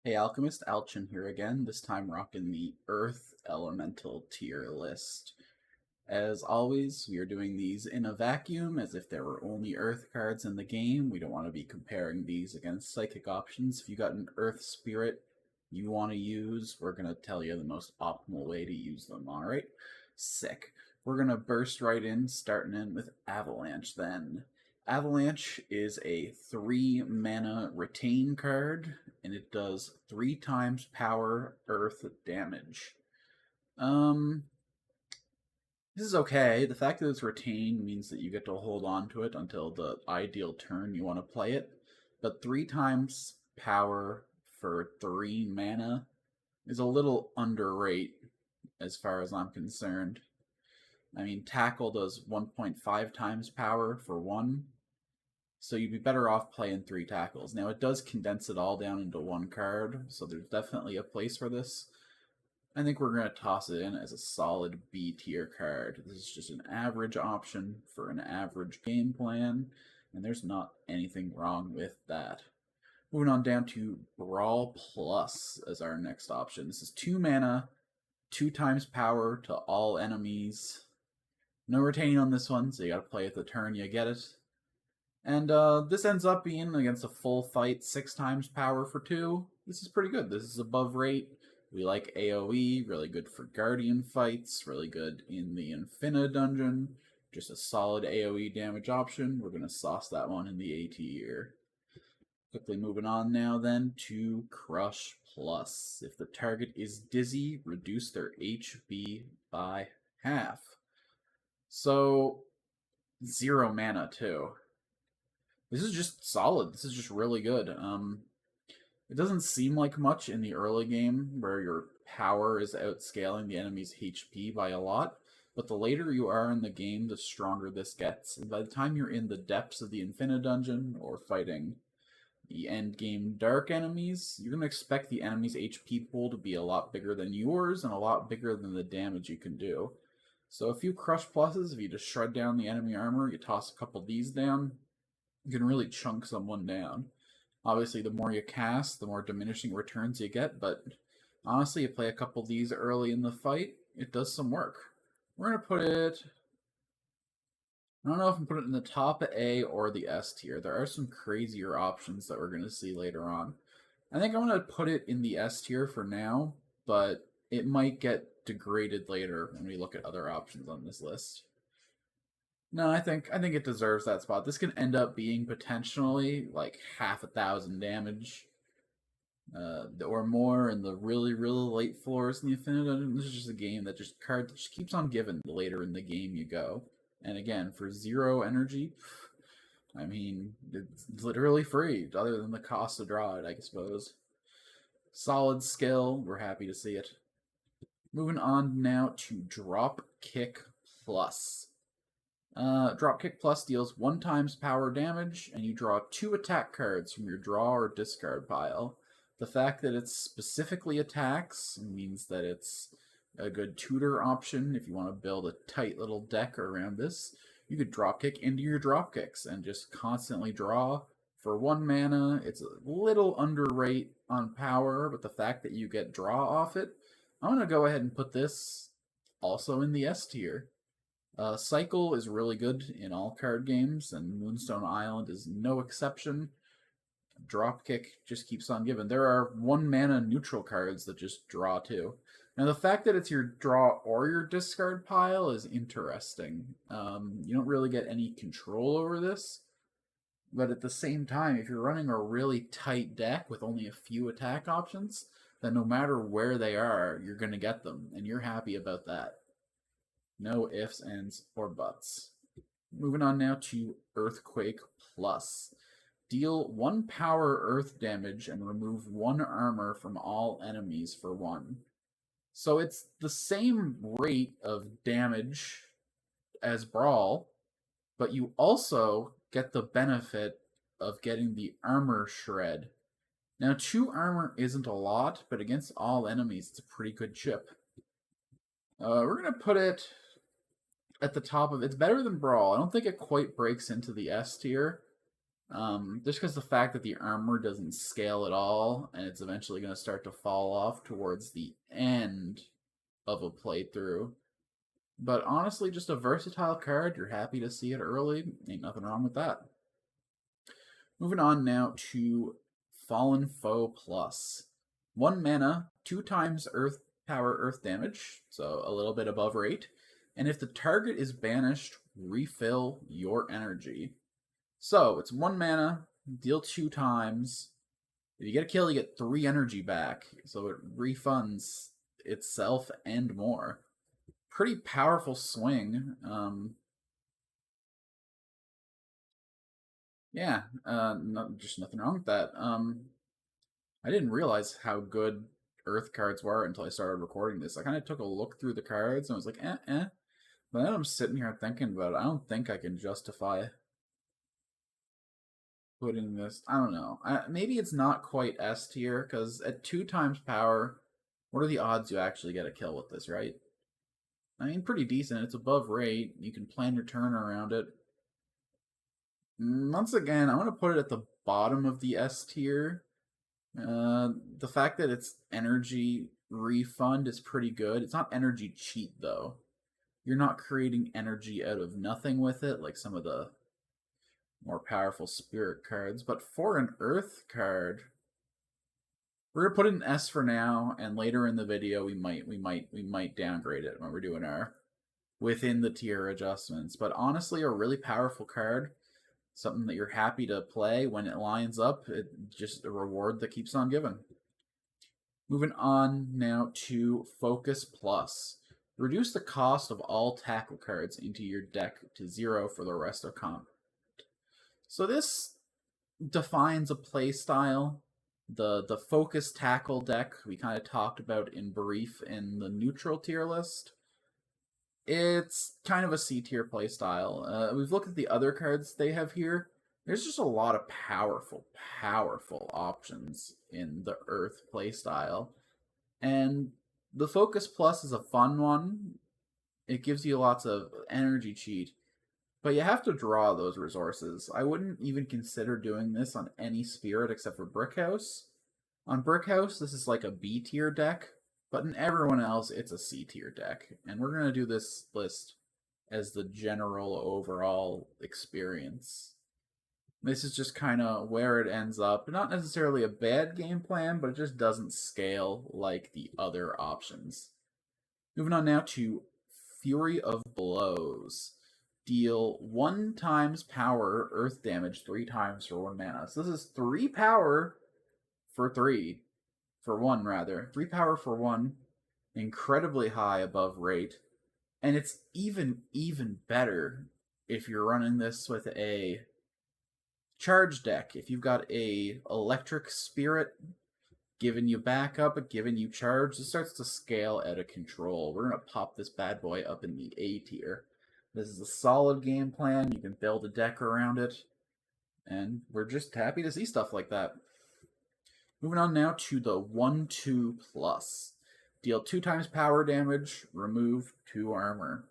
Hey Alchemist, Alchin here again, this time rocking the Earth Elemental tier list. As always, we are doing these in a vacuum, as if there were only Earth cards in the game. We don't want to be comparing these against Psychic options. If you got an Earth Spirit you want to use, we're going to tell you the most optimal way to use them, alright? Sick. We're going to burst right in, starting in with Avalanche then. Avalanche is a 3 mana retain card, and it does 3 times power earth damage. This is okay. The fact that it's retained means that you get to hold on to it until the ideal turn you want to play it. But 3 times power for 3 mana is a little underrate as far as I'm concerned. I mean, Tackle does 1.5 times power for 1, so you'd be better off playing 3 tackles. Now, it does condense it all down into 1 card, so there's definitely a place for this. I think we're going to toss it in as a solid B tier card. This is just an average option for an average game plan, and there's not anything wrong with that. Moving on down to Brawl Plus as our next option. This is 2 mana, 2 times power to all enemies. No retaining on this one, so you gotta play it the turn you get it. And this ends up being against a full fight 6 times power for 2. This is pretty good. This is above rate. We like AoE, really good for Guardian fights, really good in the Infinite dungeon. Just a solid AoE damage option. We're going to sauce that one in the A tier. Quickly moving on now then to Crush Plus. If the target is dizzy, reduce their HP by half. So, 0 mana too. This is just solid. This is just really good. It doesn't seem like much in the early game where your power is outscaling the enemy's HP by a lot, but the later you are in the game, the stronger this gets. And by the time you're in the depths of the Infinite Dungeon or fighting the end game dark enemies, you're going to expect the enemy's HP pool to be a lot bigger than yours and a lot bigger than the damage you can do. So a few Crush Pluses, if you just shred down the enemy armor, you toss a couple of these down, you can really chunk someone down. Obviously, the more you cast, the more diminishing returns you get, but honestly, you play a couple of these early in the fight, it does some work. We're going to put it... I don't know if I'm putting it in the top A or the S tier. There are some crazier options that we're going to see later on. I think I'm going to put it in the S tier for now, but it might get degraded later when we look at other options on this list. No, I think it deserves that spot. This can end up being potentially like 1,000 damage or more in the really, really late floors in the Infinite Dungeon. This is just a game that just keeps on giving the later in the game you go. And again, for 0 energy, I mean, it's literally free, other than the cost to draw it, I suppose. Solid skill, we're happy to see it. Moving on now to Drop Kick Plus. Dropkick Plus deals 1 times power damage, and you draw 2 attack cards from your draw or discard pile. The fact that it specifically attacks means that it's a good tutor option if you want to build a tight little deck around this. You could dropkick into your dropkicks and just constantly draw. For 1 mana, it's a little underrate on power, but the fact that you get draw off it, I'm going to go ahead and put this also in the S tier. Cycle is really good in all card games, and Moonstone Island is no exception. Dropkick just keeps on giving. There are 1 mana neutral cards that just draw too. Now, the fact that it's your draw or your discard pile is interesting. You don't really get any control over this, but at the same time, if you're running a really tight deck with only a few attack options, then no matter where they are, you're going to get them, and you're happy about that. No ifs, ands, or buts. Moving on now to Earthquake Plus. Deal 1 power earth damage and remove 1 armor from all enemies for 1. So it's the same rate of damage as Brawl, but you also get the benefit of getting the armor shred. Now, 2 armor isn't a lot, but against all enemies, it's a pretty good chip. We're going to put it at the top of it's better than Brawl. I don't think it quite breaks into the S tier. Just because the fact that the armor doesn't scale at all, and it's eventually going to start to fall off towards the end of a playthrough. But honestly, just a versatile card. You're happy to see it early. Ain't nothing wrong with that. Moving on now to Fallen Foe Plus. 1 mana, 2 times Earth power Earth damage, so a little bit above rate. And if the target is banished, refill your energy. So it's 1 mana, deal 2 times. If you get a kill, you get 3 energy back. So it refunds itself and more. Pretty powerful swing. Yeah, just nothing wrong with that. I didn't realize how good Earth cards were until I started recording this. I kind of took a look through the cards and was like, eh. But then I'm sitting here thinking about it. I don't think I can justify putting this. I don't know. Maybe it's not quite S tier, because at 2 times power, what are the odds you actually get a kill with this, right? I mean, pretty decent. It's above rate. You can plan your turn around it. Once again, I want to put it at the bottom of the S tier. The fact that it's energy refund is pretty good. It's not energy cheat, though. You're not creating energy out of nothing with it, like some of the more powerful spirit cards. But for an Earth card, we're gonna put it in S for now, and later in the video we might downgrade it when we're doing our within the tier adjustments. But honestly, a really powerful card. Something that you're happy to play when it lines up. It's just a reward that keeps on giving. Moving on now to Focus Plus. Reduce the cost of all tackle cards into your deck to 0 for the rest of combat. So this defines a playstyle. The Focus Tackle deck we kind of talked about in brief in the neutral tier list. It's kind of a C tier playstyle. We've looked at the other cards they have here. There's just a lot of powerful options in the Earth playstyle. And the Focus Plus is a fun one. It gives you lots of energy cheat, but you have to draw those resources. I wouldn't even consider doing this on any spirit except for Brickhouse. On Brickhouse, this is like a B tier deck. But in everyone else, it's a C tier deck. And we're going to do this list as the general overall experience. This is just kind of where it ends up. Not necessarily a bad game plan, but it just doesn't scale like the other options. Moving on now to Fury of Blows. Deal 1 times power Earth damage 3 times for 1 mana. So this is 3 power for 3. For 1, rather. 3 power for 1. Incredibly high above rate. And it's even better if you're running this with a charge deck. If you've got a electric spirit giving you backup, giving you charge, it starts to scale out of control. We're going to pop this bad boy up in the A tier. This is a solid game plan. You can build a deck around it. And we're just happy to see stuff like that. Moving on now to the 1/2 plus. Deal 2 times power damage, remove 2 armor.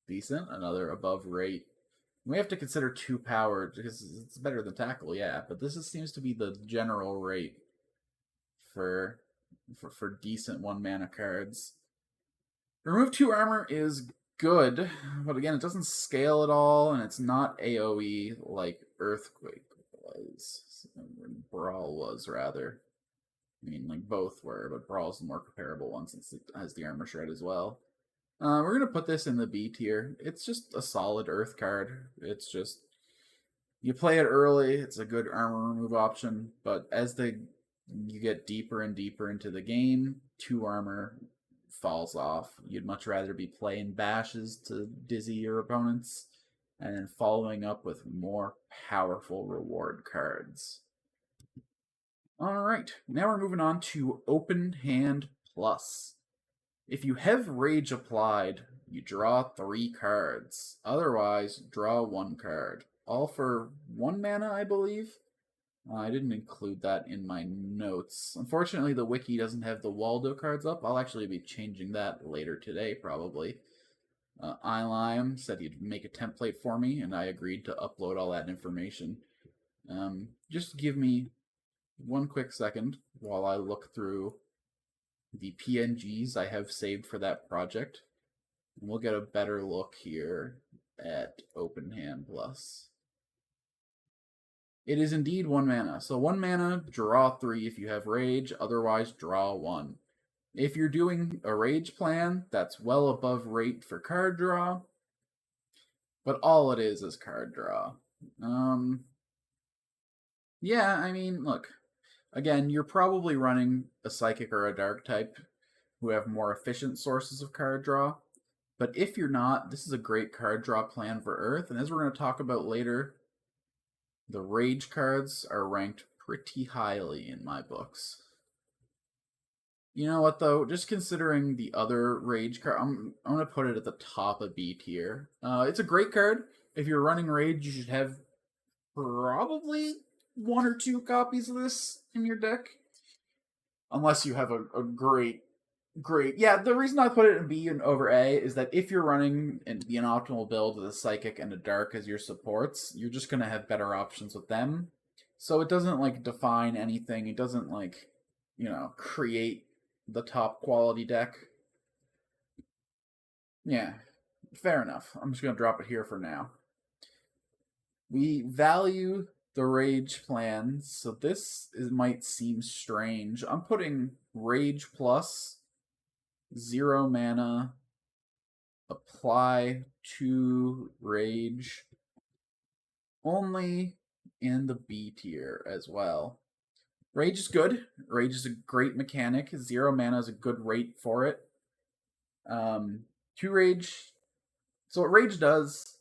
Decent, another above rate. We have to consider 2 power because it's better than tackle, yeah, but this seems to be the general rate for decent 1 mana cards. Remove 2 armor is good, but again, it doesn't scale at all, and it's not AoE like Earthquake was. Brawl was, rather. I mean, like, both were, but Brawl's the more comparable one since it has the armor shred as well. We're going to put this in the B tier. It's just a solid Earth card. It's just, you play it early, it's a good armor remove option, but as you get deeper and deeper into the game, 2 armor falls off. You'd much rather be playing bashes to dizzy your opponents, and then following up with more powerful reward cards. Alright, now we're moving on to Open Hand Plus. If you have Rage applied, you draw 3 cards. Otherwise, draw 1 card. All for 1 mana, I believe? I didn't include that in my notes. Unfortunately, the wiki doesn't have the Waldo cards up. I'll actually be changing that later today, probably. iLime said he'd make a template for me, and I agreed to upload all that information. Just give me one quick second while I look through the PNGs I have saved for that project. And we'll get a better look here at Open Hand Plus. It is indeed 1 mana. So 1 mana, draw 3 if you have Rage, otherwise draw 1. If you're doing a Rage plan, that's well above rate for card draw, but all it is card draw. Yeah, I mean, look, again, you're probably running a Psychic or a Dark type who have more efficient sources of card draw, but if you're not, this is a great card draw plan for Earth, and as we're going to talk about later, the Rage cards are ranked pretty highly in my books. You know what, though? Just considering the other Rage card, I'm going to put it at the top of B tier. It's a great card. If you're running Rage, you should have probably 1 or 2 copies of this in your deck. Unless you have a great... Yeah, the reason I put it in B and over A is that if you're running an optimal build with a Psychic and a Dark as your supports, you're just going to have better options with them. So it doesn't, like, define anything. It doesn't, like, create the top quality deck. Yeah, fair enough. I'm just going to drop it here for now. We value the Rage plans, so this might seem strange. I'm putting Rage Plus, 0 mana, apply 2 Rage, only in the B tier as well. Rage is good. Rage is a great mechanic. 0 mana is a good rate for it. 2 Rage. So what Rage does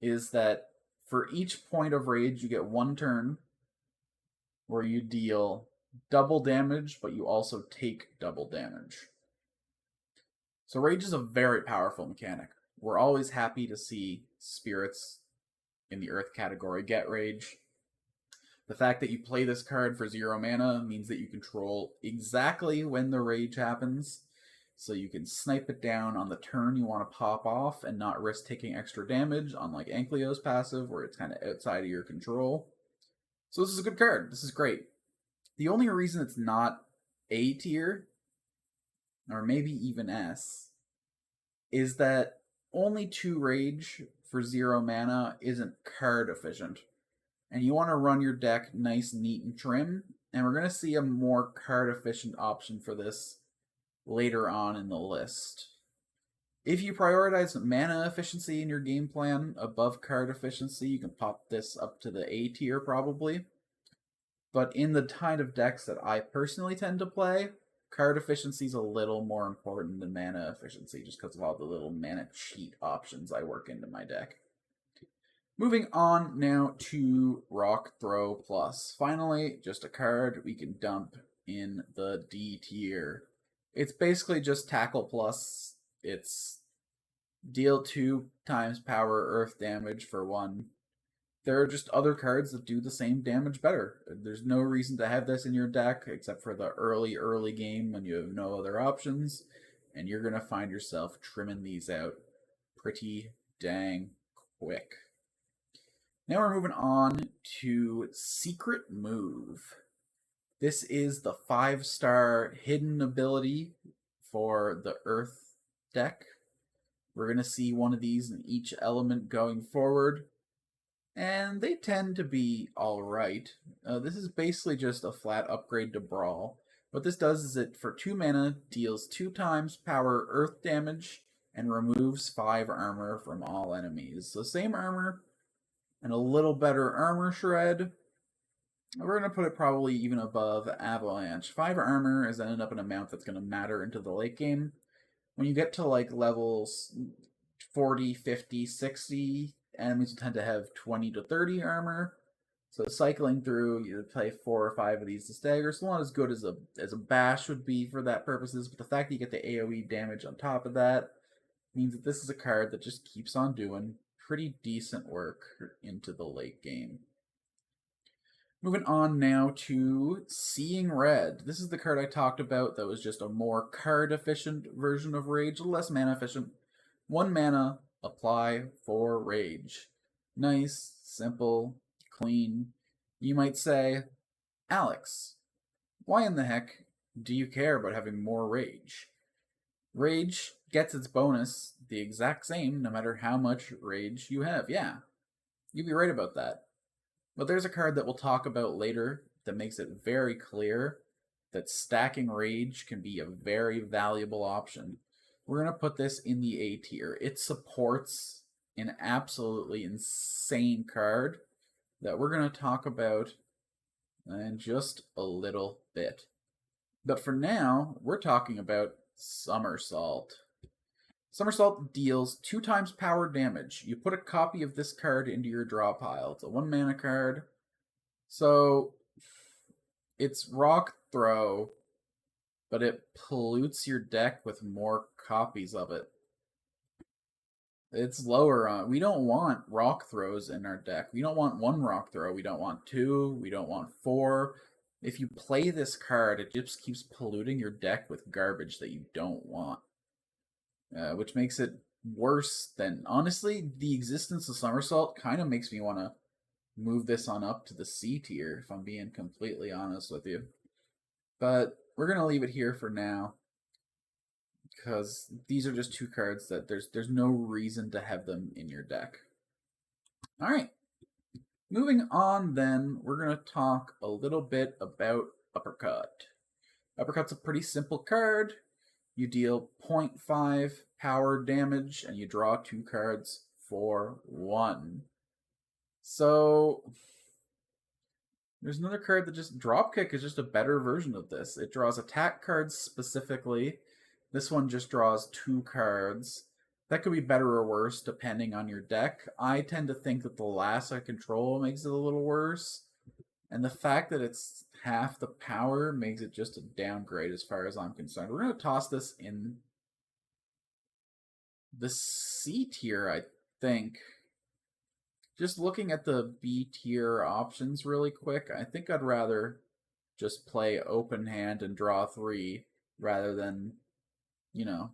is that for each point of Rage, you get 1 turn where you deal double damage, but you also take double damage. So Rage is a very powerful mechanic. We're always happy to see spirits in the Earth category get Rage. The fact that you play this card for 0 mana means that you control exactly when the Rage happens, so you can snipe it down on the turn you want to pop off and not risk taking extra damage, unlike Ankylo's passive, where it's kind of outside of your control. So this is a good card. This is great. The only reason it's not A tier, or maybe even S, is that only 2 Rage for 0 mana isn't card efficient. And you want to run your deck nice, neat, and trim, and we're going to see a more card efficient option for this later on in the list. If you prioritize mana efficiency in your game plan above card efficiency, you can pop this up to the A tier probably. But in the kind of decks that I personally tend to play, card efficiency is a little more important than mana efficiency, just because of all the little mana cheat options I work into my deck. Moving on now to Rock Throw Plus. Finally, just a card we can dump in the D tier. It's basically just Tackle Plus. It's deal 2 times power earth damage for 1. There are just other cards that do the same damage better. There's no reason to have this in your deck except for the early game when you have no other options, and you're going to find yourself trimming these out pretty dang quick. Now we're moving on to Secret Move. This is the 5-star hidden ability for the Earth deck. We're going to see one of these in each element going forward, and they tend to be alright. This is basically just a flat upgrade to Brawl. What this does is it, for 2 mana, deals 2 times power earth damage and removes 5 armor from all enemies. So same armor and a little better armor shred. We're going to put it probably even above Avalanche. 5 armor is ended up an amount that's going to matter into the late game. When you get to like levels 40, 50, 60, enemies will tend to have 20 to 30 armor. So cycling through, you play 4 or 5 of these to stagger. It's not as good as a bash would be for that purposes, but the fact that you get the AoE damage on top of that means that this is a card that just keeps on doing pretty decent work into the late game. Moving on now to Seeing Red. This is the card I talked about that was just a more card-efficient version of Rage, less mana-efficient. 1 mana, apply for Rage. Nice, simple, clean. You might say, Alex, why in the heck do you care about having more rage? Rage gets its bonus the exact same no matter how much rage you have. Yeah, you'd be right about that. But there's a card that we'll talk about later that makes it very clear that stacking rage can be a very valuable option. We're going to put this in the A tier. It supports an absolutely insane card that we're going to talk about in just a little bit. But for now, we're talking about Somersault. Somersault deals 2 times power damage. You put a copy of this card into your draw pile. It's a 1 mana card. So it's Rock Throw, but it pollutes your deck with more copies of it. It's lower on. We don't want Rock Throws in our deck. We don't want 1 Rock Throw. We don't want 2. We don't want 4. If you play this card, it just keeps polluting your deck with garbage that you don't want. Which makes it worse than... Honestly, the existence of Somersault kind of makes me want to move this on up to the C tier, if I'm being completely honest with you. But we're going to leave it here for now, because these are just 2 cards that there's no reason to have them in your deck. Alright, moving on then, we're going to talk a little bit about Uppercut. Uppercut's a pretty simple card. You deal 0.5 power damage, and you draw 2 cards for 1. So, there's another card that just... Dropkick is just a better version of this. It draws attack cards specifically. This one just draws 2 cards. That could be better or worse depending on your deck. I tend to think that the Lassa control makes it a little worse. And the fact that it's half the power makes it just a downgrade as far as I'm concerned. We're going to toss this in the C tier, I think. Just looking at the B tier options really quick, I think I'd rather just play open hand and draw 3 rather than, you know,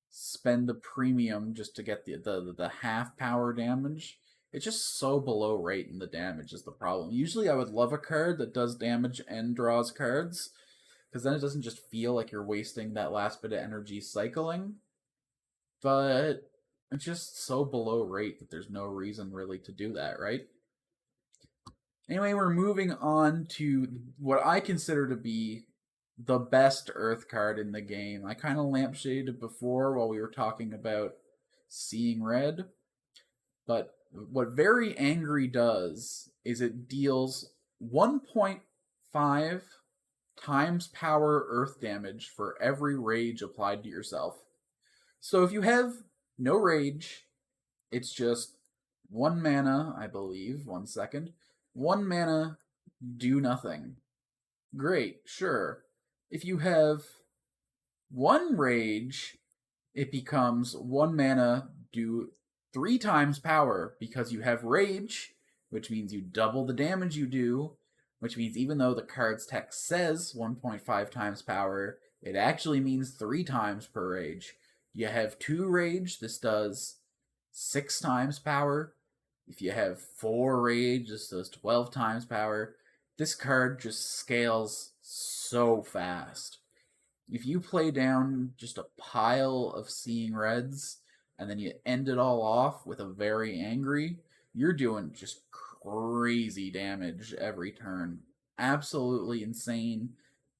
spend the premium just to get the half power damage. It's just so below rate in the damage is the problem. Usually I would love a card that does damage and draws cards, because then it doesn't just feel like you're wasting that last bit of energy cycling. But it's just so below rate that there's no reason really to do that, right? Anyway, we're moving on to what I consider to be the best Earth card in the game. I kind of lampshaded it before while we were talking about Seeing Red. But what Very Angry does is it deals 1.5 times power Earth damage for every rage applied to yourself. So if you have no rage, it's just 1 mana, I believe. 1 second. 1 mana, do nothing. Great, sure. If you have 1 rage, it becomes 1 mana, do 3 times power, because you have rage, which means you double the damage you do, which means even though the card's text says 1.5 times power, it actually means 3 times per rage. You have 2 rage, this does 6 times power. If you have 4 rage, this does 12 times power. This card just scales so fast. If you play down just a pile of Seeing Reds, and then you end it all off with a Very Angry, you're doing just crazy damage every turn. Absolutely insane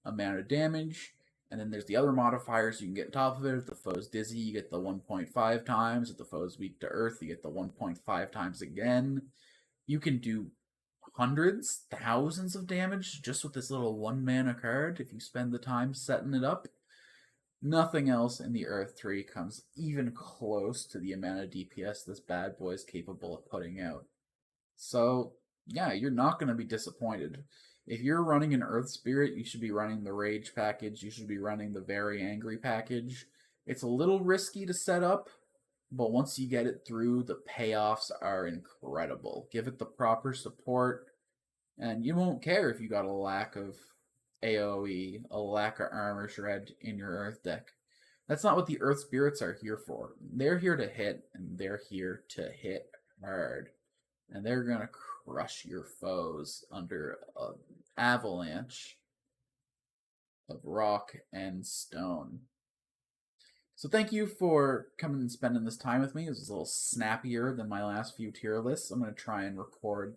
amount of damage. And then there's the other modifiers you can get on top of it. If the foe's dizzy, you get the 1.5 times. If the foe's weak to earth, you get the 1.5 times again. You can do hundreds, thousands of damage just with this little 1 mana card if you spend the time setting it up. Nothing else in the Earth tree comes even close to the amount of DPS this bad boy is capable of putting out. So, yeah, you're not going to be disappointed. If you're running an Earth Spirit, you should be running the Rage package. You should be running the Very Angry package. It's a little risky to set up, but once you get it through, the payoffs are incredible. Give it the proper support, and you won't care if you got a lack of AoE, a lack of Armor Shred in your Earth deck. That's not what the Earth Spirits are here for. They're here to hit, and they're here to hit hard. And they're going to crush your foes under an avalanche of rock and stone. So thank you for coming and spending this time with me. It was a little snappier than my last few tier lists. I'm going to try and record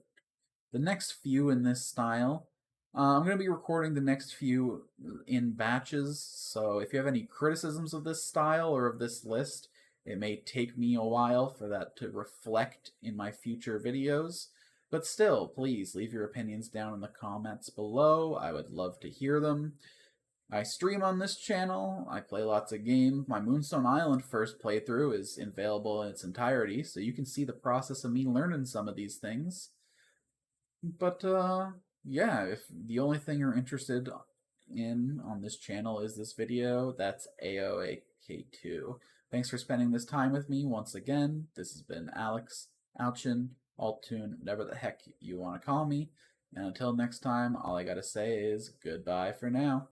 the next few in this style. I'm going to be recording the next few in batches, so if you have any criticisms of this style or of this list, it may take me a while for that to reflect in my future videos. But still, please leave your opinions down in the comments below. I would love to hear them. I stream on this channel, I play lots of games. My Moonstone Island first playthrough is available in its entirety, so you can see the process of me learning some of these things. But, yeah, if the only thing you're interested in on this channel is this video, that's AOAK2. Thanks for spending this time with me once again. This has been Alex, Alchin, Altune, whatever the heck you want to call me. And until next time, all I gotta say is goodbye for now.